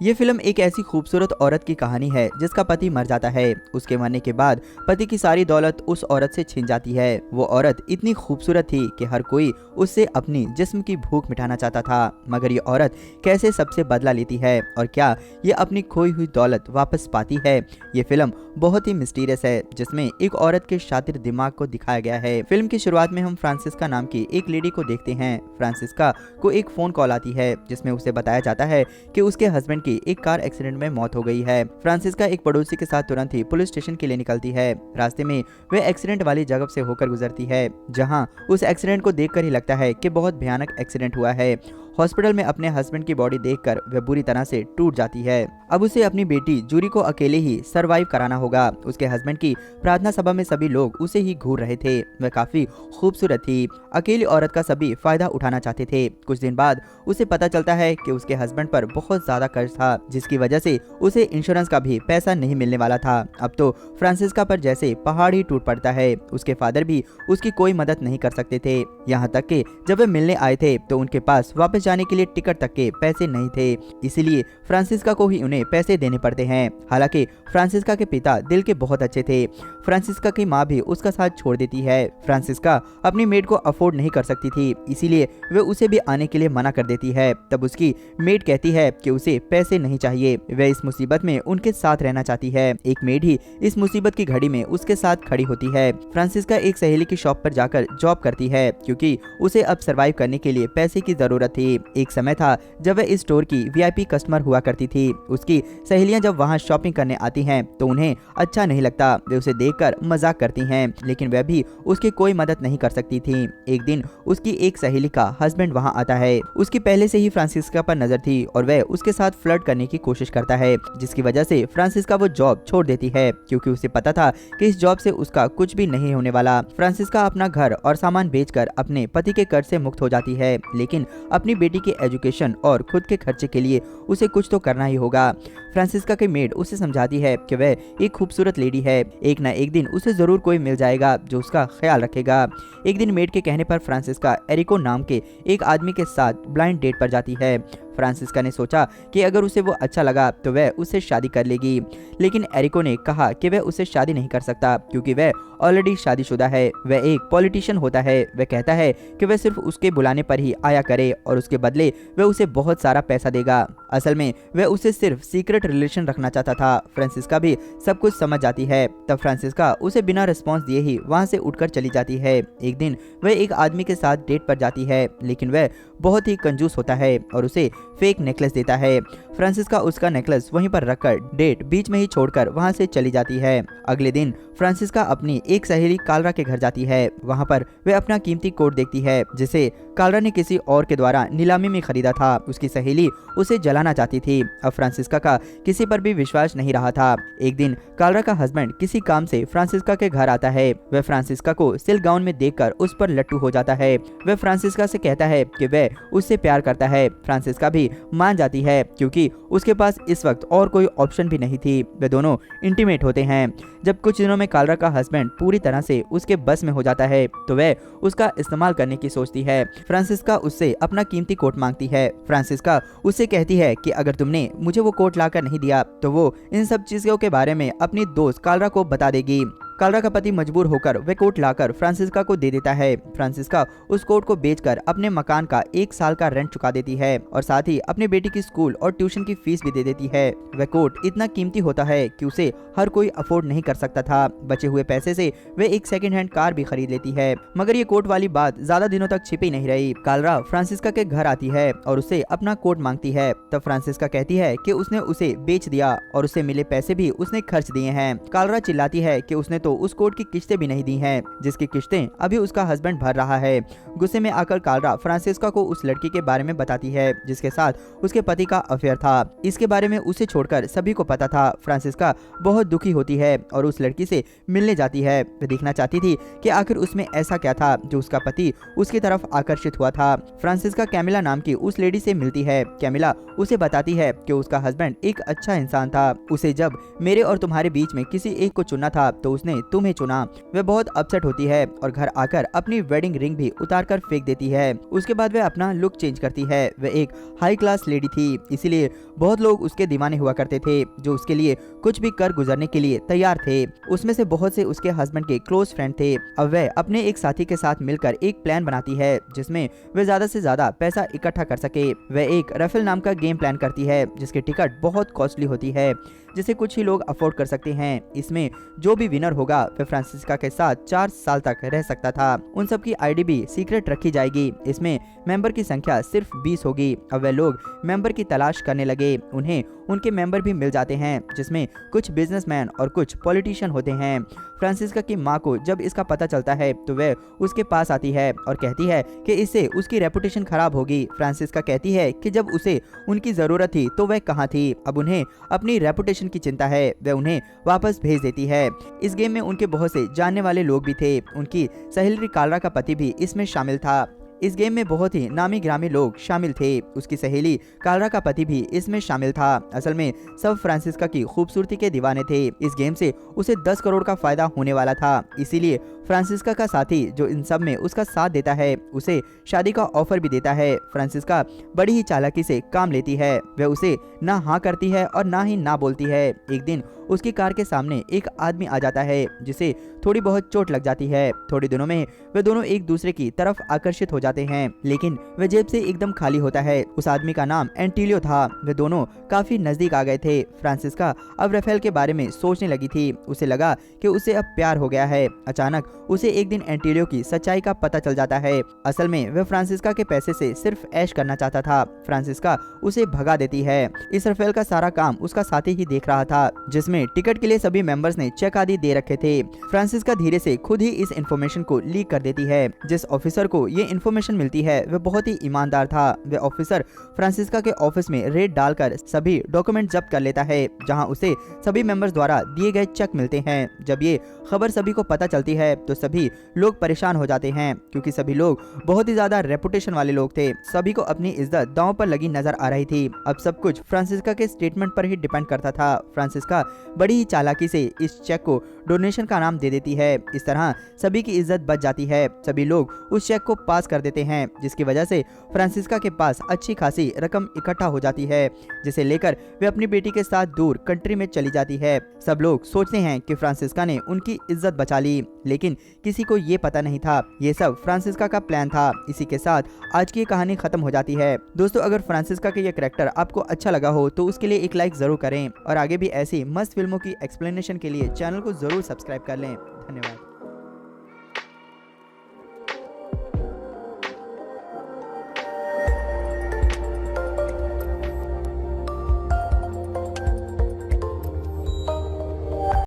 ये फिल्म एक ऐसी खूबसूरत औरत की कहानी है जिसका पति मर जाता है। उसके मरने के बाद पति की सारी दौलत उस औरत से छिन जाती है। वो औरत इतनी खूबसूरत थी कि हर कोई उससे अपनी जिस्म की भूख मिटाना चाहता था। मगर ये औरत कैसे सबसे बदला लेती है और क्या ये अपनी खोई हुई दौलत वापस पाती है? ये फिल्म बहुत ही मिस्टीरियस है जिसमें एक औरत के शातिर दिमाग को दिखाया गया है। फिल्म की शुरुआत में हम फ्रांसिस्का नाम की एक लेडी को देखते हैं। फ्रांसिस्का को एक फोन कॉल आती है जिसमें उसे बताया जाता है कि उसके हस्बैंड की एक कार एक्सीडेंट में मौत हो गई है। फ्रांसिस्का एक पड़ोसी के साथ तुरंत ही पुलिस स्टेशन के लिए निकलती है। रास्ते में वे एक्सीडेंट वाली जगह से होकर गुजरती है जहां उस एक्सीडेंट को देखकर ही लगता है कि बहुत भयानक एक्सीडेंट हुआ है। हॉस्पिटल में अपने हस्बैंड की बॉडी देखकर वह बुरी तरह से टूट जाती है। अब उसे अपनी बेटी जूरी को अकेले ही सरवाइव कराना होगा। उसके हस्बैंड की प्रार्थना सभा में सभी लोग उसे ही घूर रहे थे। वह काफी खूबसूरत थी। अकेली औरत का सभी फायदा उठाना चाहते थे। कुछ दिन बाद उसे पता चलता है कि उसके हस्बैंड पर बहुत ज्यादा कर्ज था जिसकी वजह से उसे इंश्योरेंस का भी पैसा नहीं मिलने वाला था। अब तो फ्रांसिस्का पर जैसे पहाड़ ही टूट पड़ता है। उसके फादर भी उसकी कोई मदद नहीं कर सकते थे। यहाँ तक कि जब वे मिलने आए थे तो उनके पास वापस जाने के लिए टिकट तक के पैसे नहीं थे। इसीलिए फ्रांसिस्का को ही उन्हें पैसे देने पड़ते हैं। हालांकि फ्रांसिस्का के पिता दिल के बहुत अच्छे थे। फ्रांसिस्का की माँ भी उसका साथ छोड़ देती है। फ्रांसिस्का अपनी मेड को अफोर्ड नहीं कर सकती थी, इसीलिए वे उसे भी आने के लिए मना कर देती है। तब उसकी मेड कहती है कि उसे पैसे नहीं चाहिए, वह इस मुसीबत में उनके साथ रहना चाहती है। एक मेड ही इस मुसीबत की घड़ी में उसके साथ खड़ी होती है। फ्रांसिस्का एक सहेली की शॉप पर जाकर जॉब करती है क्योंकि उसे अब सरवाइव करने के लिए पैसे की जरूरत थी। एक समय था जब वह इस स्टोर की वीआईपी कस्टमर हुआ करती थी। उसकी सहेलियां जब वहां शॉपिंग करने आती हैं तो उन्हें अच्छा नहीं लगता। वे उसे देखकर मजाक करती हैं, लेकिन वह भी उसकी कोई मदद नहीं कर सकती थी। एक दिन उसकी एक सहेली का हस्बैंड वहां आता है। उसकी पहले से ही फ्रांसिस्का पर नजर थी और वह उसके साथ फ्लर्ट करने की कोशिश करता है, जिसकी वजह से फ्रांसिस्का वो जॉब छोड़ देती है क्योंकि उसे पता था कि इस जॉब से उसका कुछ भी नहीं होने वाला। फ्रांसिस्का अपना घर और सामान बेचकर अपने पति के कर्ज से मुक्त हो जाती है, लेकिन अपनी बेटी की एजुकेशन और खुद के खर्चे के लिए उसे कुछ तो करना ही होगा। फ्रांसिस्का की मेड उसे समझाती है कि वह एक खूबसूरत लेडी है, एक ना एक दिन उसे जरूर कोई मिल जाएगा जो उसका ख्याल रखेगा। एक दिन मेड के कहने पर फ्रांसिस्का एरिको नाम के एक आदमी के साथ ब्लाइंड डेट पर जाती है। फ्रांसिस्का ने सोचा कि अगर उसे वो अच्छा लगा तो वह उससे शादी कर लेगी, लेकिन एरिको ने कहा कि वह उससे शादी नहीं कर सकता क्योंकि वह ऑलरेडी शादीशुदा है। वह एक पॉलिटिशियन होता है। वह कहता है कि वह सिर्फ उसके बुलाने पर ही आया करे और उसके बदले वह उसे बहुत सारा पैसा देगा। असल में वह उसे सिर्फ सीक्रेट रिलेशन रखना चाहता था। फ्रांसिस्का भी सब कुछ समझ जाती है। तब फ्रांसिस्का उसे बिना रिस्पॉन्स दिए ही वहां से उठकर चली जाती है। एक दिन वह एक आदमी के साथ डेट पर जाती है, लेकिन वह बहुत ही कंजूस होता है और उसे फेक नेकलेस देता है। फ्रांसिस्का उसका नेकलेस वहीं पर रखकर डेट बीच में ही छोड़कर वहां से चली जाती है। अगले दिन फ्रांसिस्का अपनी एक सहेली कालरा के घर जाती है। वहां पर वह अपना कीमती कोट देखती है जिसे कालरा ने किसी और के द्वारा नीलामी में खरीदा था। उसकी सहेली उसे जलाना चाहती थी। अब फ्रांसिस्का का किसी पर भी विश्वास नहीं रहा था। एक दिन कालरा का हस्बैंड किसी काम से फ्रांसिस्का के घर आता है। वह फ्रांसिस्का को सिल्क गाउन में देखकर उस पर लट्टू हो जाता है। वह फ्रांसिस्का से कहता है कि वह उससे प्यार करता है। फ्रांसिस्का भी मान जाती है क्योंकि उसके पास इस वक्त और कोई ऑप्शन भी नहीं थी। वे दोनों इंटीमेट होते हैं। जब कुछ दिनों में कालरा का हस्बैंड पूरी तरह से उसके बस में हो जाता है तो वह उसका इस्तेमाल करने की सोचती है। फ्रांसिस्का उससे अपना कीमती कोट मांगती है। फ्रांसिस्का उससे कहती है कि अगर तुमने मुझे वो कोट लाकर नहीं दिया तो वो इन सब चीजों के बारे में अपनी दोस्त कालरा को बता देगी। कालरा का पति मजबूर होकर वह कोट लाकर फ्रांसिस्का को दे देता है। फ्रांसिस्का उस कोट को बेचकर अपने मकान का 1 साल का रेंट चुका देती है और साथ ही अपनी बेटी की स्कूल और ट्यूशन की फीस भी दे देती है। वह कोट इतना कीमती होता है कि उसे हर कोई अफोर्ड नहीं कर सकता था। बचे हुए पैसे से वह एक सेकंड हैंड कार भी खरीद लेती है। मगर ये कोट वाली बात ज्यादा दिनों तक छिपी नहीं रही। कालरा फ्रांसिस्का के घर आती है और उससे अपना कोट मांगती है। तब फ्रांसिस्का कहती है कि उसने उसे बेच दिया और उससे मिले पैसे भी उसने खर्च दिए हैं। कालरा चिल्लाती है कि उसने तो उस कोट की किस्तें भी नहीं दी हैं, जिसकी किस्तें अभी उसका हस्बैंड भर रहा है। गुस्से में आकर कालरा फ्रांसिस्का को उस लड़की के बारे में बताती है जिसके साथ उसके पति का अफेयर था। इसके बारे में उसे छोड़कर सभी को पता था। फ्रांसिस्का बहुत दुखी होती है और उस लड़की से मिलने जाती है। वह देखना चाहती थी कि आखिर उसमें ऐसा क्या था जो उसका पति उसकी तरफ आकर्षित हुआ था। फ्रांसिस्का कैमिला नाम की उस लेडी से मिलती है। कैमिला उसे बताती है कि उसका हस्बैंड एक अच्छा इंसान था। उसे जब मेरे और तुम्हारे बीच में किसी एक को चुनना था तो उसने उसने तुम्हें चुना। वह बहुत अपसेट होती है और घर आकर अपनी वेडिंग रिंग भी उतार कर फेंक देती है। उसके बाद वह अपना लुक चेंज करती है। वह एक हाई क्लास लेडी थी, इसीलिए बहुत लोग उसके दीवाने हुआ करते थे, जो उसके लिए कुछ भी कर गुजरने के लिए तैयार थे। उसमें से बहुत से उसके हस्बैंड के क्लोज फ्रेंड थे। अब वह अपने एक साथी के साथ मिलकर एक प्लान बनाती है जिसमें वह ज्यादा से ज्यादा पैसा इकट्ठा कर सके। वह एक रफेल नाम का गेम प्लान करती है जिसकी टिकट बहुत कॉस्टली होती है, जिसे कुछ ही लोग अफोर्ड कर सकते हैं। इसमें जो भी विनर होगा वह फ्रांसिस्का के साथ 4 साल तक रह सकता था। उन सब की आईडी भी सीक्रेट रखी जाएगी। इसमें मेंबर की संख्या सिर्फ 20 होगी। अब वह लोग मेंबर की तलाश करने लगे। उन्हें उनके मेंबर भी मिल जाते हैं, जिसमें कुछ बिजनेसमैन और कुछ पॉलिटिशियन होते हैं। फ्रांसिस्का की माँ को जब इसका पता चलता है तो वह उसके पास आती है और कहती है कि इससे उसकी रेपुटेशन खराब होगी। फ्रांसिस्का कहती है कि जब उसे उनकी जरूरत थी तो वह कहाँ थी। अब उन्हें अपनी रेपुटेशन की चिंता है। वह उन्हें वापस भेज देती है। इस गेम में उनके बहुत से जानने वाले लोग भी थे। उनकी सहेली कार्ला का पति भी इसमें शामिल था। इस गेम में बहुत ही नामी ग्रामी लोग शामिल थे। उसकी सहेली कार्ला का पति भी इसमें शामिल था। असल में सब फ्रांसिस्का की खूबसूरती के दीवाने थे। इस गेम से उसे 10 करोड़ का फायदा होने वाला था। इसीलिए फ्रांसिस्का का साथी जो इन सब में उसका साथ देता है उसे शादी का ऑफर भी देता है। फ्रांसिस्का बड़ी ही चालाकी से काम लेती है। वह उसे ना हाँ करती है और ना ही ना बोलती है। एक दिन उसकी कार के सामने एक आदमी आ जाता है जिसे थोड़ी बहुत चोट लग जाती है। थोड़े दिनों में वे दोनों एक दूसरे की तरफ आकर्षित हो जाते हैं, लेकिन वह जेब से एकदम खाली होता है। उस आदमी का नाम एंटिलियो था। वे दोनों काफी नजदीक आ गए थे। फ्रांसिस्का अब राफेल के बारे में सोचने लगी थी। उसे लगा कि उसे अब प्यार हो गया है। अचानक उसे एक दिन एंटिलियो की सच्चाई का पता चल जाता है। असल में वह फ्रांसिस्का के पैसे से सिर्फ ऐश करना चाहता था। फ्रांसिस्का उसे भगा देती है। इस राफेल का सारा काम उसका साथी ही देख रहा था, जिसमें टिकट के लिए सभी मेंबर्स ने चेक आदि दे रखे थे। फ्रांसिस्का धीरे से खुद ही इस इन्फॉर्मेशन को लीक कर देती है। जिस ऑफिसर को ये इन्फॉर्मेशन मिलती है वह बहुत ही ईमानदार था। वह ऑफिसर फ्रांसिस्का के ऑफिस में रेड डालकर सभी डॉक्यूमेंट जब्त कर लेता है, जहां उसे सभी मेंबर्स द्वारा दिए गए चेक मिलते हैं। जब ये खबर सभी को पता चलती है तो सभी लोग परेशान हो जाते हैं, क्योंकि सभी लोग बहुत ही ज्यादा रेपुटेशन वाले लोग थे। सभी को अपनी इज्जत दांव पर लगी नजर आ रही थी। अब सब कुछ फ्रांसिस्का के स्टेटमेंट पर ही डिपेंड करता था। फ्रांसिस्का बड़ी ही चालाकी से इस चेक को डोनेशन का नाम दे देती है। इस तरह सभी की इज्जत बच जाती है। सभी लोग उस चेक को पास कर देते हैं, जिसकी वजह से फ्रांसिस्का के पास अच्छी खासी रकम इकट्ठा हो जाती है, जिसे लेकर वे अपनी बेटी के साथ दूर कंट्री में चली जाती है। सब लोग सोचते हैं कि फ्रांसिस्का ने उनकी इज्जत बचा ली, लेकिन किसी को ये पता नहीं था ये सब फ्रांसिस्का का प्लान था। इसी के साथ आज की कहानी खत्म हो जाती है। दोस्तों, अगर फ्रांसिस्का के ये कैरेक्टर आपको अच्छा लगा हो तो उसके लिए एक लाइक जरूर करें और आगे भी ऐसी मस्त फिल्मों की एक्सप्लेनेशन के लिए चैनल को जरूर सब्सक्राइब कर लें। धन्यवाद।